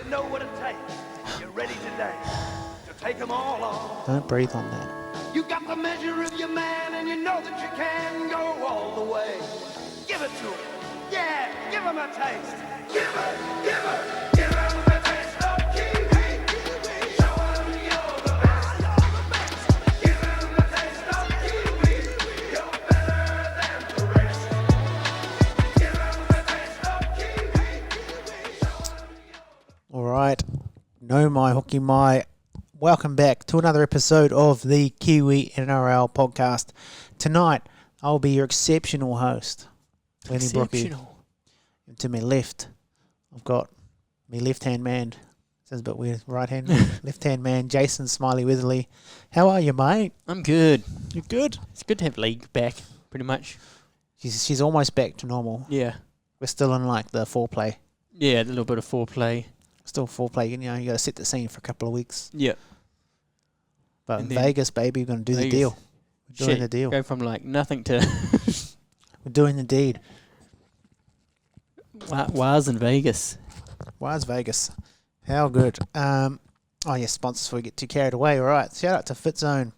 you know what it takes. You're ready today to take them all on. Don't breathe on that. You got the measure of your man, and you know that you can go all the way. Give it to him. Yeah, give him a taste. Give him a taste of Kiwi. Show him you're the best. Give him a taste of Kiwi. You're better than the rest. Give him a taste of Kiwi. All right. No mai hoki mai. Welcome back to another episode of the Kiwi NRL podcast. Tonight, I'll be your exceptional host, Lennie. Exceptional. And to my left, I've got my left-hand man. Sounds a bit weird. Right-hand man. Left-hand man, Jason Smiley Weatherly. How are you, mate? I'm good. You're good? It's good to have League back, pretty much. She's almost back to normal. Yeah. We're still in like the foreplay. Yeah, a little bit of foreplay. Still foreplay. You know, you got to set the scene for a couple of weeks. Yeah. But And in then Vegas, baby, we're going to do the Vegas. deal. We're doing the deal. Go from like nothing to We're doing the deed. Waz in Vegas. Why's Vegas? How good. Oh, yeah, sponsors before we get too carried away. All right, shout out to FitZone.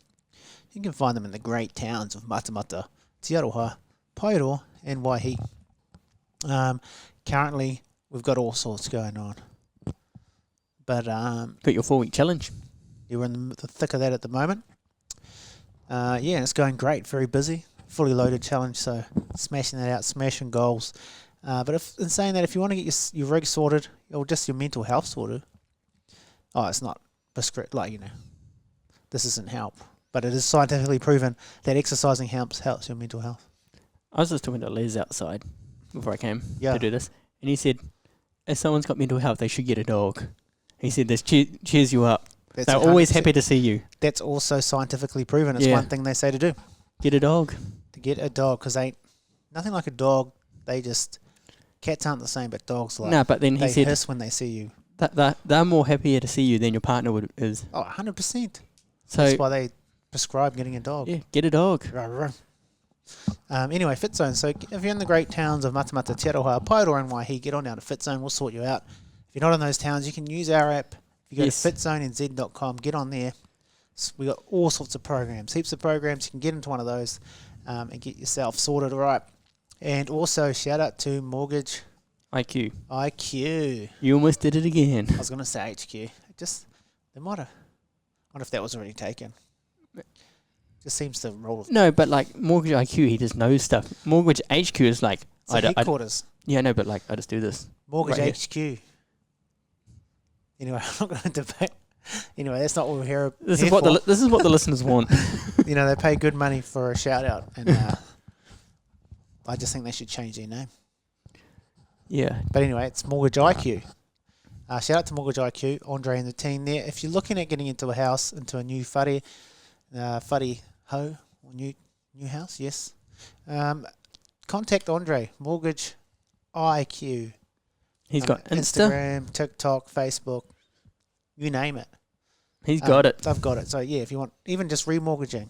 You can find them in the great towns of Matamata, Te Aroha, Pairo, and Waihi. Currently, we've got all sorts going on. But Got your 4-week challenge. you're in the thick of that at the moment. Yeah, it's going great. Very busy. Fully loaded challenge, so smashing that out, smashing goals. But in saying that, if you want to get your rig sorted, or just your mental health sorted, it's not prescriptive, like, you know, this isn't help. But it is scientifically proven that exercising helps your mental health. I was just talking to Les outside before I came Yeah. to do this, and he said, if someone's got mental health, they should get a dog. He said this cheers you up. That's They're always 100%. happy to see you. That's also scientifically proven. It's Yeah. one thing they say to do. Get a dog. To get a dog, because nothing like a dog. They just, cats aren't the same, but dogs like. No, but then he they said hiss when they see you. that they're more happier to see you than your partner is. Oh, 100%. So That's why they prescribe getting a dog. yeah, get a dog. Anyway, FitZone. So if you're in the great towns of Matamata, Te Aroha, Pairo and Waihi, get on down to FitZone. We'll sort you out. If you're not in those towns, you can use our app. If you go Yes. to fitzonenz.com, get on there. We got all sorts of programs, heaps of programs. You can get into one of those and get yourself sorted. All right. And also, shout out to Mortgage IQ. IQ. You almost did it again. I was going to say HQ. They might have. I wonder if that was already taken. Just seems to roll. No, but like Mortgage IQ, he just knows stuff. Mortgage HQ is like, It's a headquarters. yeah, no, but like I just do this. Mortgage right HQ. Anyway, I'm not going to debate. Anyway, that's not what we're here. This here is what for. this is what the listeners want. You know, they pay good money for a shout out, and I just think they should change their name. Yeah, But anyway, it's Mortgage IQ. Shout out to Mortgage IQ, Andre and the team there. If you're looking at getting into a house, into a new whare ho, or new house, yes. Contact Andre, Mortgage IQ. he's got Insta. Instagram, TikTok, Facebook, you name it. He's got it. They've got it. So yeah, if you want even just remortgaging,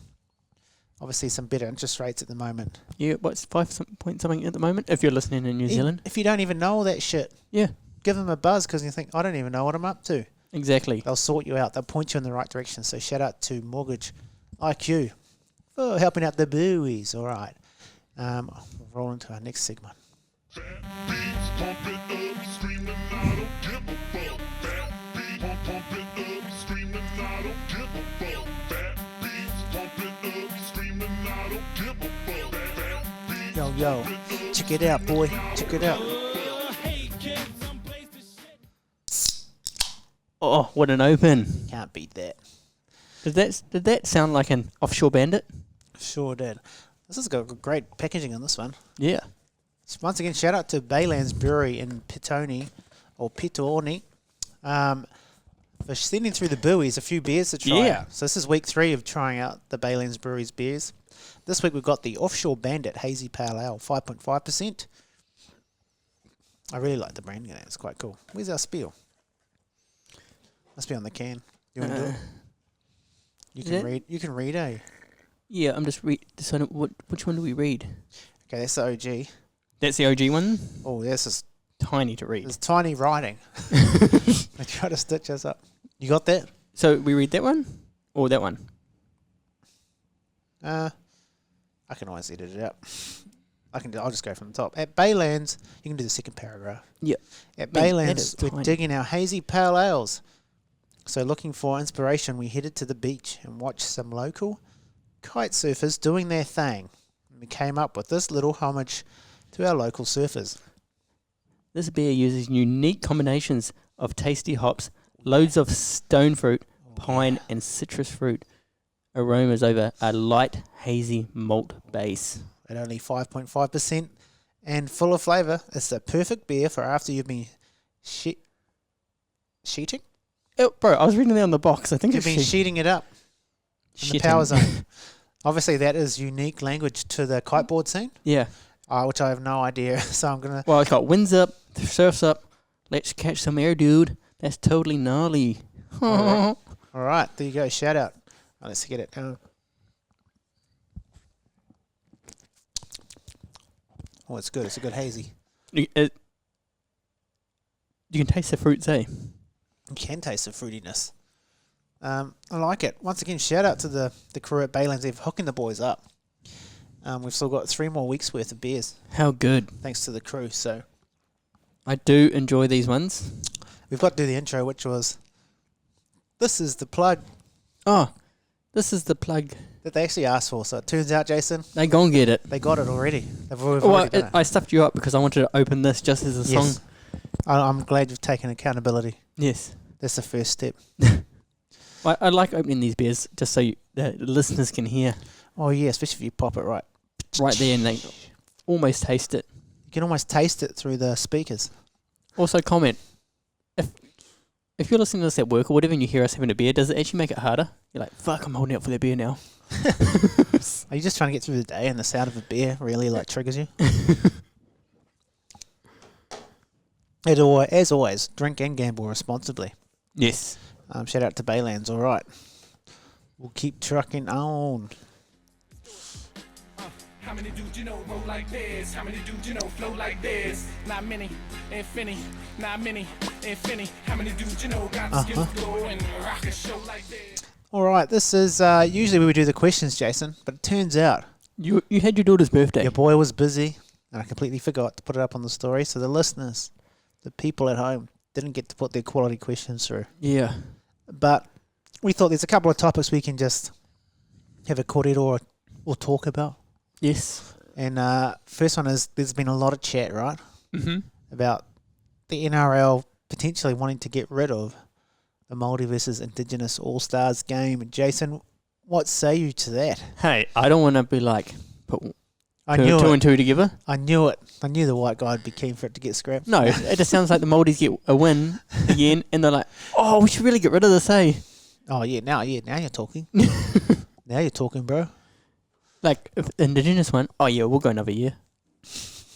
obviously some better interest rates at the moment. Yeah, what's 5 point something at the moment? If you're listening in New Zealand, If you don't even know all that shit, yeah, give them a buzz because you think, I don't even know what I'm up to. exactly. They'll sort you out. They'll point you in the right direction. So shout out to Mortgage IQ for helping out the buoys. All right. We'll roll into our next segment. Yo, check it out, boy. Check it out. Oh, what an open! Can't beat that. Did that sound like an offshore bandit? Sure did. This has got great packaging on this one. Yeah. So once again, shout out to Baylands Brewery in Petone, for sending through the buoys a few beers to try Yeah. out. So this is week 3 of trying out the Baylands Brewery's beers. This week we've got the Offshore Bandit Hazy Pale Ale, 5.5%. I really like the branding of that. It's quite cool. Where's our spiel? Must be on the can. You want to do it? You can read. You can read, eh? Yeah, I'm just deciding which one do we read? Okay, that's the OG. That's the OG one. Oh, this is tiny to read. There's tiny writing. They try to stitch us up. You got that? So we read that one or that one? I can always edit it out. I'll just go from the top. At Baylands, you can do the second paragraph. Yep. At Man, that Baylands, is we're tiny. digging our hazy pale ales. So looking for inspiration, we headed to the beach and watched some local kite surfers doing their thing. And we came up with this little homage to our local surfers. This beer uses unique combinations of tasty hops, loads of stone fruit, pine, and citrus fruit aromas over a light, hazy malt base. At only 5.5% and full of flavour, it's the perfect beer for after you've been sheeting? Oh, bro, I was reading that on the box. I think You've been sheeting it up in the Shitting. power zone. Obviously, that is unique language to the kiteboard scene, Yeah. which I have no idea. So I'm going to... Well, it's got winds up, surfs up. Let's catch some air, dude. That's totally gnarly. All right, there you go. Shout out. Let's get it. Oh, it's good. It's a good hazy. You can taste the fruits, eh? You can taste the fruitiness. I like it. Once again, shout out to the crew at Baylands. They're hooking the boys up. We've still got 3 more weeks worth of beers, How good. thanks to the crew. So I do enjoy these ones. we've got to do the intro, which was, this is the plug Oh, this is the plug. that they actually asked for. So it turns out, Jason, They gon' get it. they got it already. We've Well, already done it. I stuffed you up because I wanted to open this just as a Yes. song. I'm glad you've taken accountability. Yes. That's the first step. I like opening these beers just so the listeners can hear Oh, yeah, especially if you pop it right. right there and they almost taste it. You can almost taste it through the speakers. Also, comment. If you're listening to this at work or whatever and you hear us having a beer, does it actually make it harder? You're like, fuck, I'm holding out for that beer now. Are you just trying to get through the day and the sound of a beer really triggers you? As always, drink and gamble responsibly. Yes. Shout out to Baylands. All right. We'll keep trucking on. How many dudes you know roll like this? How many dudes you know flow like this? Not many, infinity. Not many, infinity. How many dudes you know got the skills to go and rock a show like this? All right. This is usually where we do the questions, Jason, but it turns out You had your daughter's birthday. your boy was busy and I completely forgot to put it up on the story. So the listeners, the people at home, didn't get to put their quality questions through. Yeah. But we thought there's a couple of topics we can just have a corridor or talk about. Yes. And first one is, there's been a lot of chat, right, Mm-hmm. about the NRL potentially wanting to get rid of the Māori versus Indigenous All-Stars game. And Jason, what say you to that? Hey, I don't want to be like, put I two, knew two it. and two together. I knew it. I knew the white guy would be keen for it to get scrapped. No, it just sounds like the Māoris get a win again and they're like, oh, we should really get rid of this, eh? Oh, now you're talking. Now you're talking, bro. Like, if the Indigenous one, oh yeah, we'll go another year.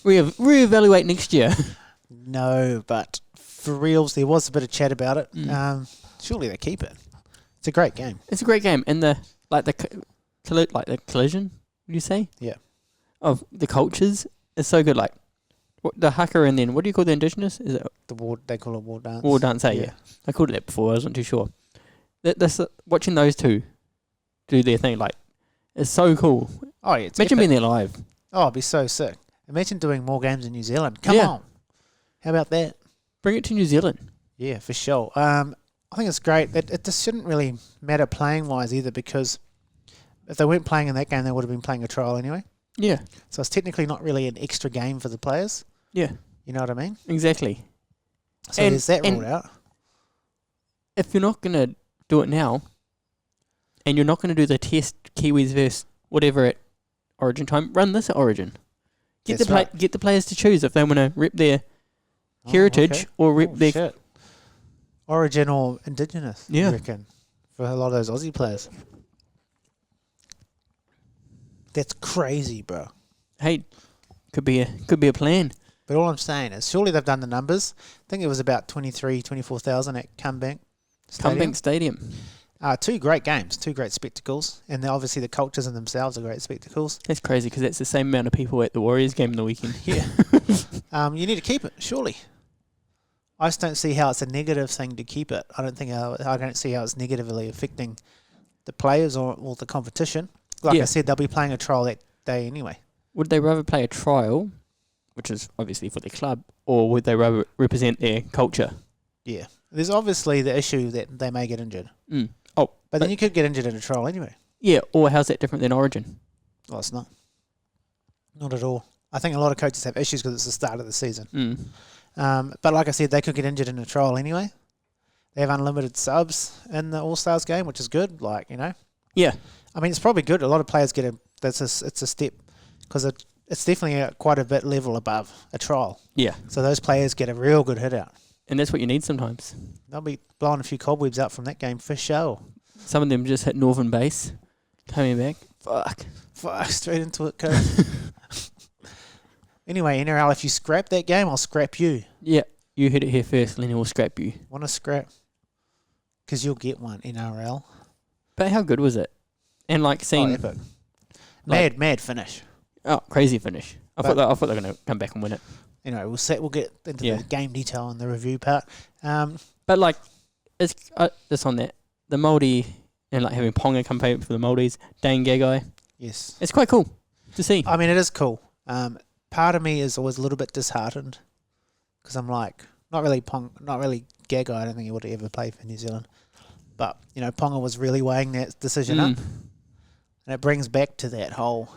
Reevaluate next year. No, but for reals, there was a bit of chat about it. Surely they keep it. It's a great game. It's a great game. And the collision, would you say? Yeah. Of the cultures is so good. Like, the haka and then, what do you call the Indigenous? Is it They call it war dance. war dance? Eh? Yeah. I called it that before. I wasn't too sure. Watching those two do their thing, like, it's so cool. Oh, yeah. It's Imagine epic. being there live. Oh, it'd be so sick. Imagine doing more games in New Zealand. Come Yeah. on. How about that? Bring it to New Zealand. Yeah, for sure. I think it's great. It just shouldn't really matter playing-wise either, because if they weren't playing in that game, they would have been playing a trial anyway. Yeah. So it's technically not really an extra game for the players. Yeah. You know what I mean? Exactly. So And- there's that and- ruled out. If you're not going to do it now, and you're not going to do the test Kiwis versus whatever at Origin time, run this at Origin. Get That's the right. get the players to choose if they want to rep their heritage okay. or rep their. Shit. Origin or Indigenous, Yeah. you reckon, for a lot of those Aussie players. That's crazy, bro. Hey, could be a plan. But all I'm saying is, surely they've done the numbers. I think it was about 24,000 at Cumbank Stadium. Cumbank Stadium. 2 great games, 2 great spectacles, and obviously the cultures in themselves are great spectacles. That's crazy because that's the same amount of people at the Warriors game in the weekend. Yeah. You need to keep it, surely. I just don't see how it's a negative thing to keep it. I don't see how it's negatively affecting the players or the competition. Like I said, they'll be playing a trial that day anyway. Would they rather play a trial, which is obviously for their club, or would they rather represent their culture? Yeah. There's obviously the issue that they may get injured. Oh, But then you could get injured in a trial anyway. yeah, or how's that different than Origin? Well, it's not. Not at all. I think a lot of coaches have issues because it's the start of the season. But like I said, they could get injured in a trial anyway. They have unlimited subs in the All-Stars game, which is good. Yeah. I mean, it's probably good. A lot of players get it's a step because it's definitely quite a bit level above a trial. Yeah. So those players get a real good hit out. And that's what you need sometimes. They'll be blowing a few cobwebs out from that game for sure. Some of them just hit Northern base, coming back. Fuck, straight into it, coach. Anyway, NRL, if you scrap that game, I'll scrap you. Yeah, you hit it here first, Lennie will scrap you. Want to scrap? Because you'll get one, NRL. But how good was it? And seeing... epic. Mad finish. Oh, crazy finish. I thought they were going to come back and win it. Anyway, we'll get into the game detail in the review part. But it's just on that. The Māori and having Ponga come play for the Māoris, Dane Gagai. Yes. It's quite cool to see. I mean, it is cool. Part of me is always a little bit disheartened because I'm not really Gagai. I don't think he would ever play for New Zealand. But, Ponga was really weighing that decision up. And it brings back to that whole,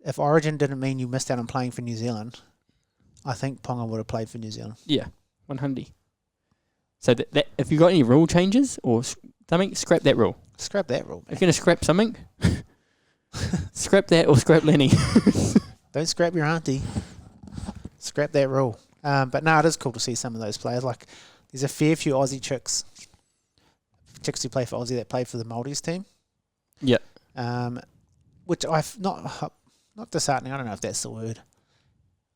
if Origin didn't mean you missed out on playing for New Zealand, I think Ponga would have played for New Zealand. Yeah, 100. So that if you got any rule changes or something, scrap that rule. Scrap that rule, man. If you're going to scrap something, scrap that or scrap Lennie. Don't scrap your auntie. Scrap that rule. But no, it is cool to see some of those players. There's a fair few Aussie chicks who play for Aussie that play for the Māoris team. Yeah. Which I've not disheartening. I don't know if that's the word,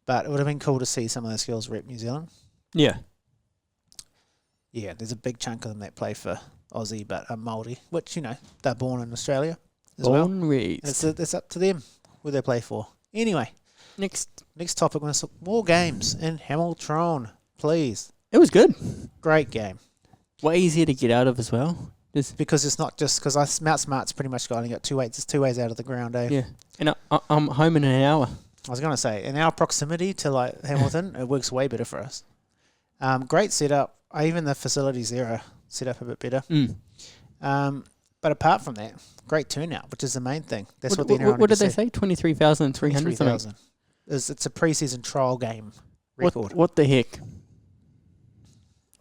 but it would have been cool to see some of those girls rep New Zealand. Yeah. Yeah, there's a big chunk of them that play for Aussie, but are Māori, which they're born in Australia as well. Raised. It's up to them who they play for. Anyway, Next topic. We're going to talk more games in Hamilton, please. It was good. Great game. Way easier to get out of as well. Because it's not just because Mount Smart's pretty much only got 2 ways. There's 2 ways out of the ground, eh? Yeah. And I'm home in an hour. I was going to say, in our proximity to Hamilton, it works way better for us. Great setup. Even the facilities there are set up a bit better. But apart from that, great turnout, which is the main thing. That's what the NRL What did they say? 23,300 something. It's a preseason trial game record. What the heck?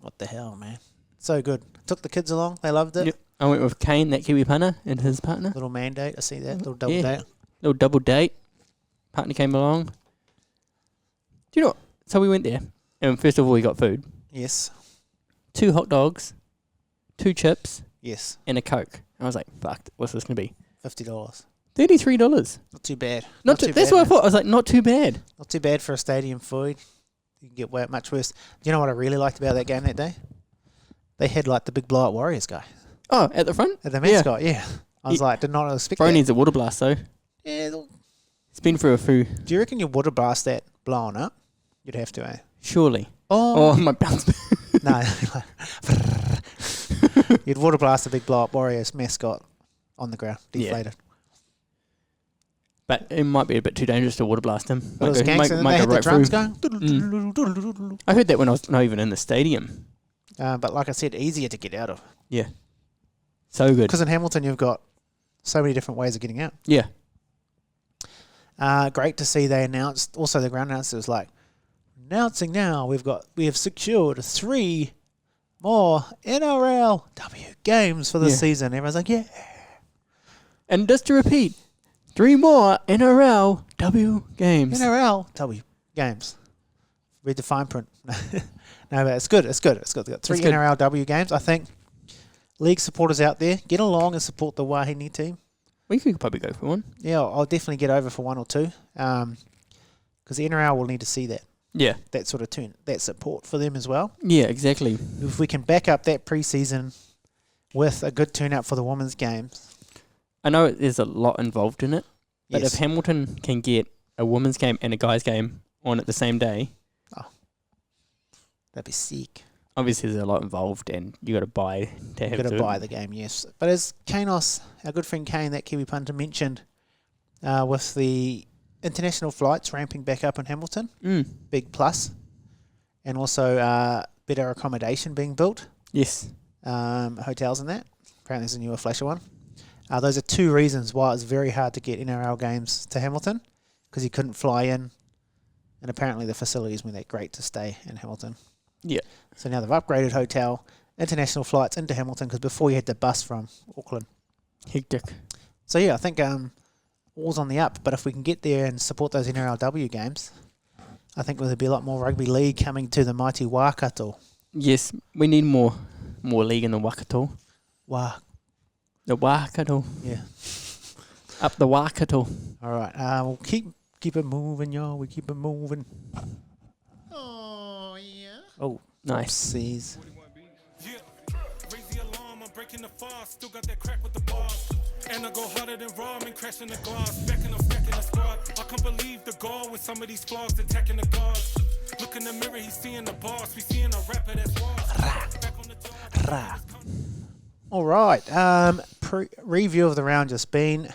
What the hell, man? So good. Took the kids along. They loved it. Yep. I went with Kane, that Kiwi punter, and his partner. Little mandate. I see that. Little double date. Little double date. Partner came along. Do you know what? So we went there, and first of all, we got food. Yes. 2 hot dogs, 2 chips, Yes. and a Coke. I was like, fuck, what's this going to be? $50. $33. Not too bad. Not too that's bad, what I man. thought. I was like, not too bad. Not too bad for a stadium food. You can get much worse. Do you know what I really liked about that game that day? They had the big blowout Warriors guy. Oh, at the front? At the mascot, yeah. I was did not expect Bro that. needs a water blast, though. Yeah. It's been through a few. Do you reckon you water blast that blowing up? You'd have to, eh? Surely. Oh, my bounce. no. You'd water blast a big blow-up Warriors mascot on the ground, deflated. Yeah. But it might be a bit too dangerous to water blast him. But it was gangster, and they had the drums going. I heard that when I was not even in the stadium. But like I said, easier to get out of. Yeah. So good. Because in Hamilton, you've got so many different ways of getting out. Yeah. Great to see they announced. Also, the ground announcer was announcing now we have secured 3 more NRL W games for the season. Everyone's like, yeah. And just to repeat, 3 more NRL W games. NRL W games. Read the fine print. No, but it's good. It's good. It's good. They've got 3 NRL W games. I think league supporters out there, get along and support the Wahine team. We could probably go for one. Yeah, I'll definitely get over for 1 or 2. Because the NRL will need to see that. Yeah. That sort of that support for them as well. Yeah, exactly. If we can back up that preseason with a good turnout for the women's games. I know there's a lot involved in it, but Yes. if Hamilton can get a women's game and a guys' game on at the same day, That'd be sick. Obviously, there's a lot involved, and you got to buy to have You've got to to buy the game, yes. But as Kanos, our good friend Kane, that Kiwi punter, mentioned, with the international flights ramping back up in Hamilton, big plus, and also better accommodation being built, Yes. hotels and that. Apparently there's a newer flasher one. Those are two reasons why it's very hard to get NRL games to Hamilton, because you couldn't fly in, and apparently the facilities weren't that great to stay in Hamilton. Yeah. So now they've upgraded hotel, international flights into Hamilton, because before you had to bus from Auckland. Hectic. So yeah, I think all's on the up, but if we can get there and support those NRLW games, I think there'll be a lot more rugby league coming to the mighty Waikato. Yes, we need more league in the Waikato. The Waikato. Yeah. Up the Waikato. All right. We'll keep it moving, y'all. We keep it moving. Oh, yeah. Oh, Nice. oopsies. Yeah, raise the alarm, I'm breaking the fast. Still got that crack with the bars. And I go harder than ramen, crashing the glass. Backing up, stacking the squad. I can't believe the goal with some of these flaws attacking the guards. Look in the mirror, he's seeing the boss. We seeing a rapper that's lost. Back on the top. Rah. All right. Review of the round just been.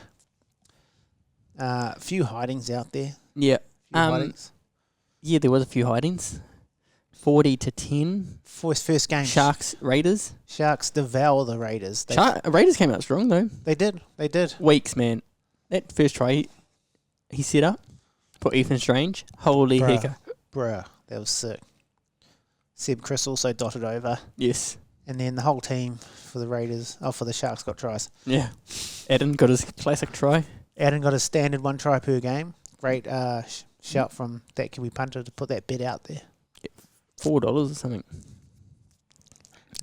A few hidings out there. Yeah. Few hidings. Yeah, there was a few hidings. 40-10. First game. Sharks, Raiders. Sharks devour the Raiders. Raiders came out strong, though. They did. Weeks, man. That first try he set up for Ethan Strange. Holy heck. Bruh, that was sick. Seb Chris also dotted over. Yes. And then the whole team for the Sharks got tries. Yeah. Adam got his classic try. Adam got a standard 1 try per game. Great shout from that Kiwi punter to put that bet out there. $4 or something.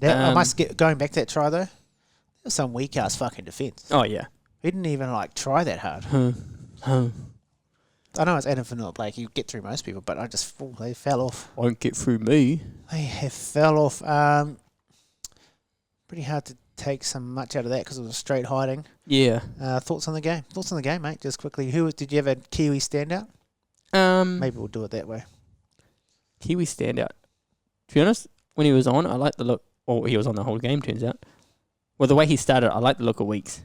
I must get going back to that try though. There was some weak ass fucking defence. Oh, yeah. He didn't even try that hard. I know it's Adam Vanilla Blake. You get through most people, but they fell off. Won't get through me. They have fell off. Pretty hard to take much out of that because it was a straight hiding. Yeah. Thoughts on the game? Thoughts on the game, mate? Just quickly. Did you have a Kiwi standout? Maybe we'll do it that way. Kiwi standout. To be honest, when he was on, I liked the look. Well, he was on the whole game, turns out. Well, the way he started, I like the look of Weeks.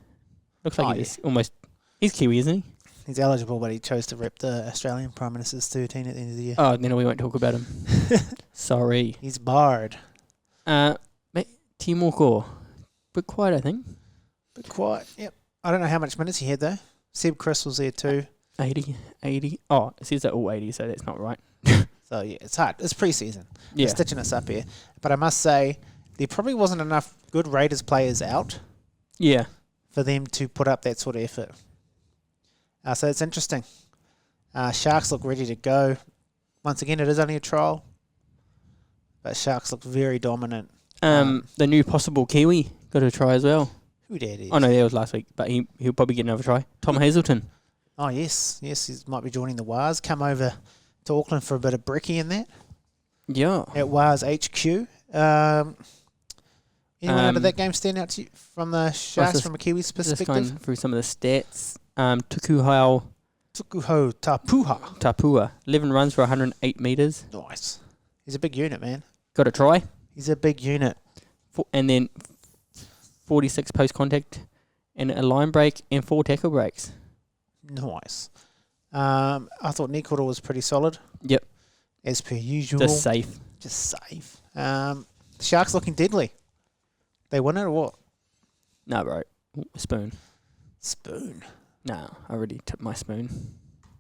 Looks like he's almost... He's Kiwi, isn't he? He's eligible, but he chose to rep the Australian Prime Minister's 13 at the end of the year. Oh, then we won't talk about him. Sorry. He's barred. Timoko. Bit quiet, I think. Bit quiet, yep. I don't know how much minutes he had, though. Seb Chris was there too. 80. Oh, it says they're all 80, so that's not right. So, yeah, it's hard. It's pre-season. Yeah. They're stitching us up here. But I must say, there probably wasn't enough good Raiders players out Yeah. for them to put up that sort of effort. So it's interesting. Sharks look ready to go. Once again, it is only a trial. But Sharks look very dominant. The new possible Kiwi got a try as well. Who that is? Oh, no, that was last week, but he'll probably get another try. Tom Hazelton. Oh, yes. Yes, he might be joining the Wars. Come over to Auckland for a bit of brekkie in that. Yeah. At Wars HQ. Anyone out of that game stand out to you from the Sharks from a Kiwi's Just going perspective? through some of the stats. Tukuhau Tukuho Tapuha. Tapua. 11 runs for 108 metres. Nice. He's a big unit, man. Got a try. He's a big unit. And then 46 post-contact and a line break and 4 tackle breaks. Nice. I thought Nick Hoddle was pretty solid. Yep. As per usual. Just safe. The Sharks looking deadly. They win it or what? No, bro. Spoon. Spoon. No, I already took my spoon.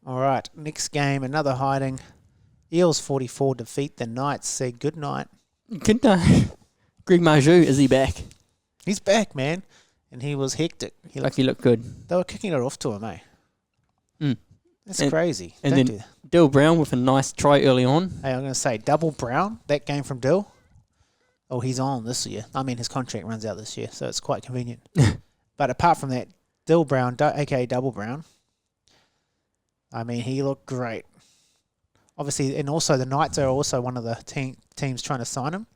All right. Next game, another hiding. Eels 44 defeat the Knights. Say good night. Good night. Greg Marju, is he back? He's back, man. And he was hectic. He looked good. They were kicking it off to him, eh? That's crazy. And Don't then do that. Dill Brown with a nice try early on. Hey, I'm going to say double Brown, that game from Dill. Oh, he's on this year. I mean, his contract runs out this year, so it's quite convenient. But apart from that, Dill Brown, a.k.a. Double Brown, I mean, he looked great. Obviously, and also the Knights are also one of the teams trying to sign him.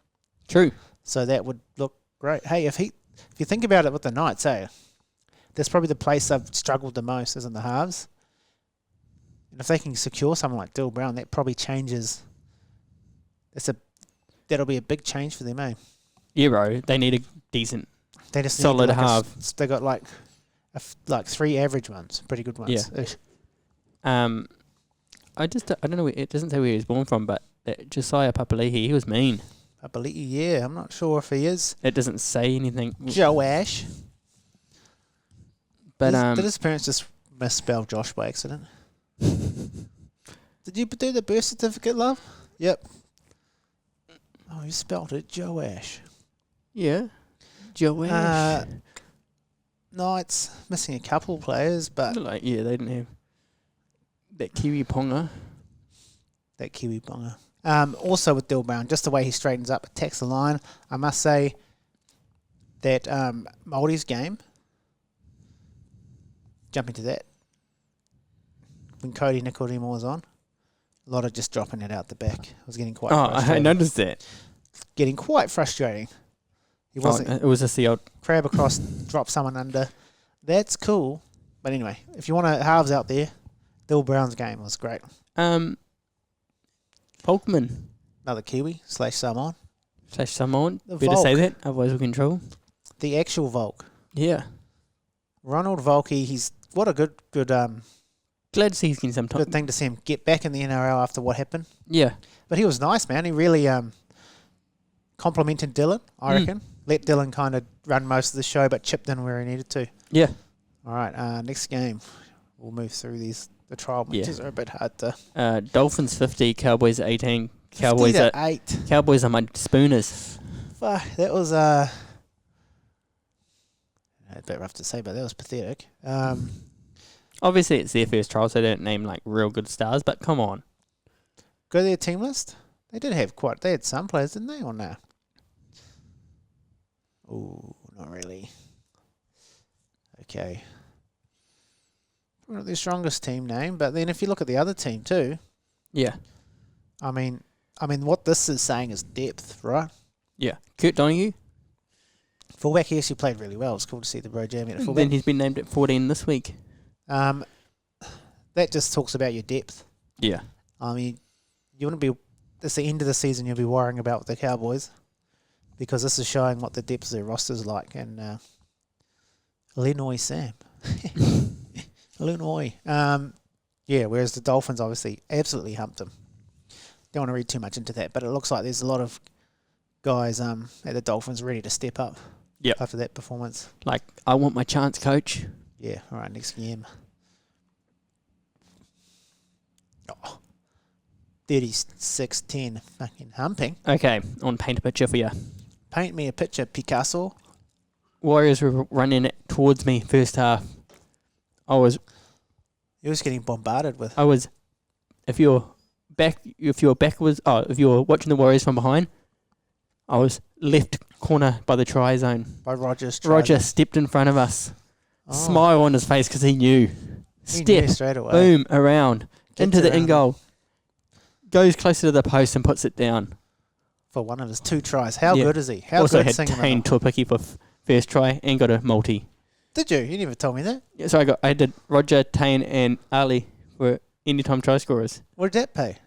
True. So that would look great. Hey, if you think about it with the Knights, that's probably the place they've struggled the most, is in the halves. And if they can secure someone like Dill Brown, that probably changes. that'll be a big change for them, eh? Yeah, bro. They need a decent. They just Solid need half. They got like 3 average ones, pretty good ones. Yeah. Ish. I don't know. It doesn't say where he was born from, but Josiah Papali'i, he was mean. Papali'i, yeah, I'm not sure if he is. It doesn't say anything. Joe Ash. But Did his parents just misspell Josh by accident? Did you do the birth certificate, love? Yep. Oh, you spelled it Joe Ash. yeah, Joe Ash. No, it's missing a couple of players, but Like, yeah, they didn't have that Kiwi Ponga. that Kiwi Bonga. Also with Dill Brown, just the way he straightens up, attacks the line. I must say that Māori's game, jumping to that, when Cody Nikodemo was on, a lot of just dropping it out the back. I was getting quite I frustrated. noticed that. Getting quite frustrating. He wasn't It was just the old. crab across, drop someone under. That's cool. But anyway, if you want to halves out there, Dill Brown's game was great. Polkman Another Kiwi / Samoan. / Samoan. The Better say Volk. that, otherwise we'll control. The actual Volk. Yeah. Ronald Volke, he's what a good Glad to see he's getting some time. good thing to see him get back in the NRL after what happened. Yeah. But he was nice, man. He really complimented Dylan, I reckon. Let Dylan kind of run most of the show, but chipped in where he needed to. Yeah. All right, next game. We'll move through these. The trial matches are a bit hard to... Dolphins 50, Cowboys 18. Cowboys 50 are to 8. Cowboys are my spooners. Fuck, that was... a bit rough to say, but that was pathetic. Obviously, it's their first trial, so they don't name like real good stars. But come on, Go to their team list. They did have quite... They had some players, didn't they, or no? Ooh, not really. Okay. Not their strongest team name, but then if you look at the other team too, yeah, I mean, what this is saying is depth, right? yeah. Kurt Donahue. Fullback, he actually played really well. It's cool to see the bro jamming at fullback. Then he's been named at 14 this week. That just talks about your depth. Yeah, I mean, you wouldn't be... It's the end of the season you'll be worrying about the Cowboys because this is showing what the depth of their roster's like. And Lennie Sam. Lennie. Yeah, whereas the Dolphins obviously absolutely humped them. Don't want to read too much into that, but it looks like there's a lot of guys at the Dolphins ready to step up after that performance. like I want my chance, coach. Yeah, all right, next game. Oh, 36-10, fucking humping. Okay, on paint a picture for you. Paint me a picture, Picasso. Warriors were running it towards me first half. I was He was getting bombarded with. if you're watching the Warriors from behind, I was left corner by the try zone. By Rogers. Roger stepped in front of us. Smile on his face because he knew. He knew Step, straight away. boom, around, Gets into the around end goal. Goes closer to the post and puts it down. For one of his 2 tries. How Yeah. good is he? How Also good had singing Tane Tuapiki for first try and got a multi. Did you? You never told me that. Yeah, so I did Roger, Tane and Ali were anytime try scorers. What did that pay?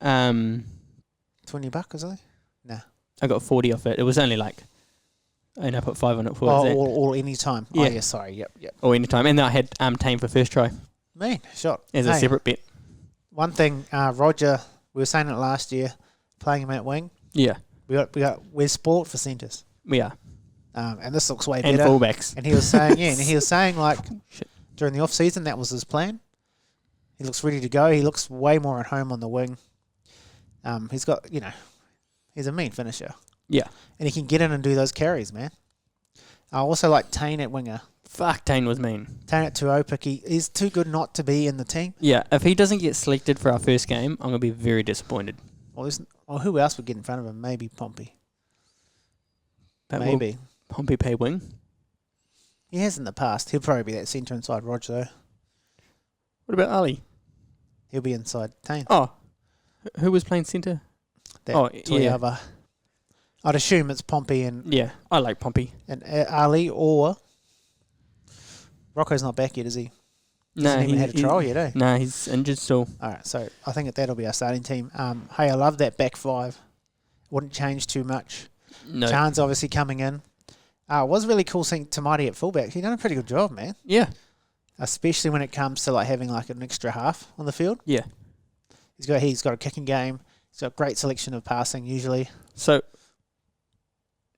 $20 $20, is it? Nah. I got 40 off it. It was only like, and I put 5 on it for Oh, that. all any time. Yeah. Oh, yeah, sorry. Yep. Or anytime. And then I had Tane for first try Mean. Shot. as a Hey, separate bet. One thing, Roger, we were saying it last year, playing him at wing. Yeah, We're sport for centres. we are. And this looks way And better. fullbacks. And he was saying, like, Shit. during the off-season, that was his plan. He looks ready to go. He looks way more at home on the wing. He's got, he's a mean finisher. Yeah. And he can get in and do those carries, man. I also like Tane at winger. Fuck, Tane was mean. Tane at 2-0 pick. He's too good not to be in the team. Yeah, if he doesn't get selected for our first game, I'm going to be very disappointed. Well, who else would get in front of him? Maybe Pompey. But Maybe. will Pompey pay wing? He has in the past. He'll probably be that centre inside Roger, though. What about Ali? He'll be inside Tane. Oh, who was playing centre? That yeah. I'd assume it's Pompey and Yeah, I like Pompey. Ali, or Rocco's not back yet, is he? He hasn't even had a trial yet, eh? No, he's injured still. All right, so I think that'll be our starting team. Hey, I love that back 5. Wouldn't change too much. No. Chan's obviously coming in. It was really cool seeing Tamati at fullback. He done a pretty good job, man. Yeah. Especially when it comes to like having like an extra half on the field. Yeah. He's got a kicking game. He's got a great selection of passing usually. So,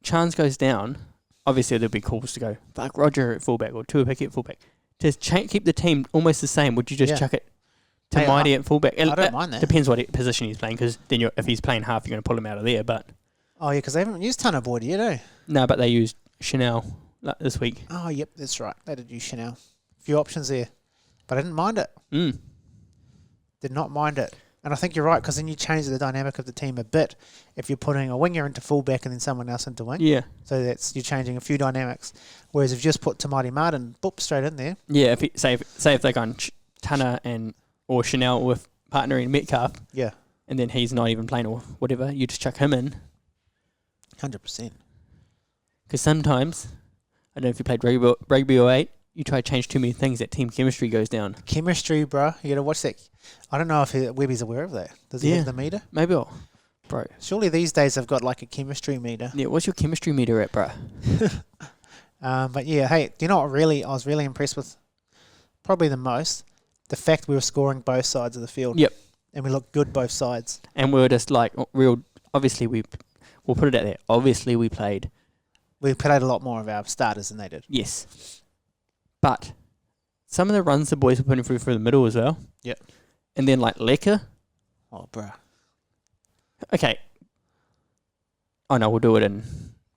Chance goes down. Obviously, there'll be calls to go, fuck Roger at fullback or Tuapiki at fullback. To keep the team almost the same, would you just chuck it to Mighty at fullback? I don't mind that. Depends what position he's playing, because then if he's playing half, you're going to pull him out of there. But Oh, yeah, because they haven't used Tanner Boyd yet, eh? no, but they used Chanel this week. Oh, yep, that's right. They did use Chanel. A few options there. But I didn't mind it. Did not mind it. And I think you're right, because then you change the dynamic of the team a bit if you're putting a winger into fullback and then someone else into wing. Yeah. So you're changing a few dynamics. Whereas if you just put Tamati Martin, boop, straight in there. Yeah, if they're going Tanner or Chanel with partnering Metcalf, Yeah, and then he's not even playing or whatever, you just chuck him in. 100%. Because sometimes, I don't know if you played rugby or 8, you try to change too many things, that team chemistry goes down. Chemistry, bro. You got to watch that. I don't know if Webby's aware of that. Does he have the meter? Maybe bro. Surely these days they've got like a chemistry meter. Yeah, what's your chemistry meter at, bro? But yeah, hey, do you know what I was really impressed with? Probably the most. The fact we were scoring both sides of the field. Yep. And we looked good both sides. And we were just like obviously we'll put it out there. Obviously we played. We played a lot more of our starters than they did. Yes. But some of the runs the boys were putting through the middle as well. Yep. And then like Lecker. Oh, bro. Okay. Oh no, we'll do it in